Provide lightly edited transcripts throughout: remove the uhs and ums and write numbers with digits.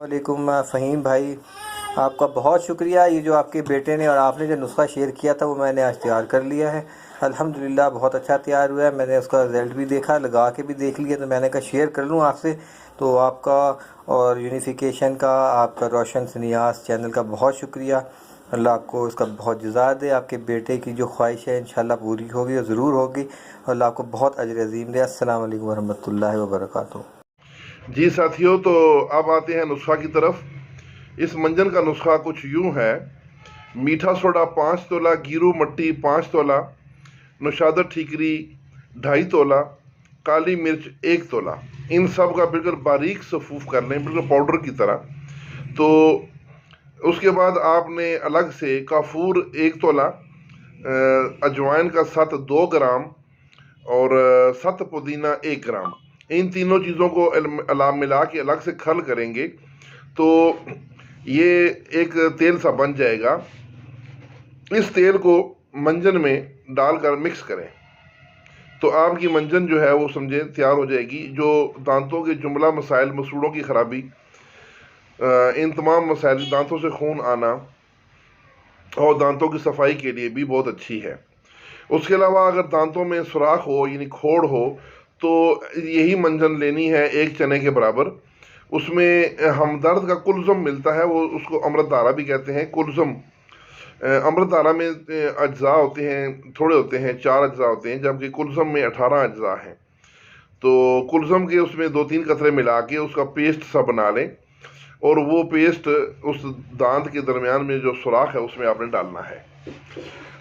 वालेकुम फ़हीम भाई, आपका बहुत शुक्रिया। ये जो आपके बेटे ने और आपने जो नुस्खा शेयर किया था वो मैंने आज तैयार कर लिया है। अल्हम्दुलिल्लाह बहुत अच्छा तैयार हुआ है। मैंने उसका रिज़ल्ट भी देखा, लगा के भी देख लिया, तो मैंने कहा शेयर कर लूँ आपसे। तो आपका और यूनिफिकेशन का, आपका रोशन नियाज़ चैनल का बहुत शुक्रिया। अल्लाह आपको इसका बहुत जज़ा दे। आपके बेटे की जो ख्वाहिश है इंशाल्लाह पूरी होगी और ज़रूर होगी। अल्लाह आपको बहुत अजर अज़ीम दे। अस्सलाम वालेकुम वरहमतुल्लाहि वबरकातुहू। जी साथियों, तो अब आते हैं नुस्खा की तरफ। इस मंजन का नुस्खा कुछ यूं है: मीठा सोडा 5 तोला, गिरू मट्टी 5 तोला, नौशादर ठीकरी 2.5 तोला, काली मिर्च 1 तोला। इन सब का बिल्कुल बारीक सफूफ कर लें, बिल्कुल पाउडर की तरह। तो उसके बाद आपने अलग से काफूर 1 तोला, अजवाइन का सत 2 ग्राम और सत पुदीना 1 ग्राम, इन तीनों चीज़ों को अला मिला के अलग से खल करेंगे तो ये एक तेल सा बन जाएगा। इस तेल को मंजन में डालकर मिक्स करें तो आपकी मंजन जो है वो समझे तैयार हो जाएगी। जो दांतों के जुमला मसाइल, मसूड़ों की खराबी, इन तमाम मसाइल, दांतों से खून आना और दांतों की सफाई के लिए भी बहुत अच्छी है। उसके अलावा अगर दांतों में सुराख हो यानी खोड़ हो तो यही मंजन लेनी है 1 चने के बराबर। उसमें हमदर्द का कुलज़म मिलता है, वो उसको अमृतधारा भी कहते हैं। कुलज़म, अमृतधारा में अज्जा होते हैं, थोड़े होते हैं, 4 अज्जा होते हैं, जबकि कुलज़म में 18 अज्जा हैं। तो कुलज़म के उसमें 2-3 कतरे मिला के उसका पेस्ट सा बना लें और वो पेस्ट उस दांत के दरमियान में जो सुराख है उसमें आपने डालना है।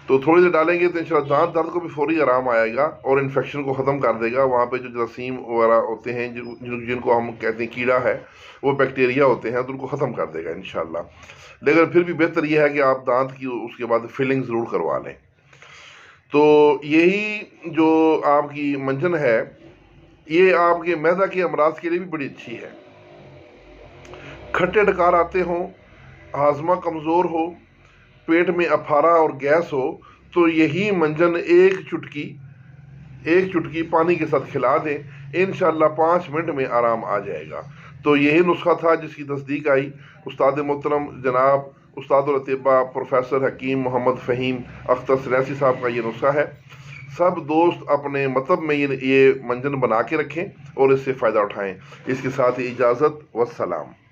तो थोड़ी देर डालेंगे तो इंशाल्लाह दांत दर्द को भी फौरी आराम आएगा और इन्फेक्शन को ख़त्म कर देगा। वहाँ पे जो जरासीम वगैरह होते हैं, जिनको हम कहते हैं कीड़ा है, वो बैक्टीरिया होते हैं, तो उनको ख़त्म कर देगा इंशाल्लाह। लेकिन फिर भी बेहतर यह है कि आप दांत की उसके बाद फिलिंग ज़रूर करवा लें। तो यही जो आपकी मंजन है ये आपके मैदा के अमराज के लिए भी बड़ी अच्छी है। खट्टे डकार आते हों, हाजमा कमज़ोर हो, पेट में अफारा और गैस हो, तो यही मंजन एक चुटकी पानी के साथ खिला दें, इंशाल्लाह 5 मिनट में आराम आ जाएगा। तो यही नुस्खा था जिसकी तस्दीक आई। उस्ताद मोहतरम जनाब उस्तादुल अतिब्बा प्रोफेसर हकीम मोहम्मद फ़हीम अख्तर सनैसी साहब का ये नुस्खा है। सब दोस्त अपने मतलब में ये मंजन बना के रखें और इससे फ़ायदा उठाएं। इसके साथ ही इजाज़त, वस्सलाम।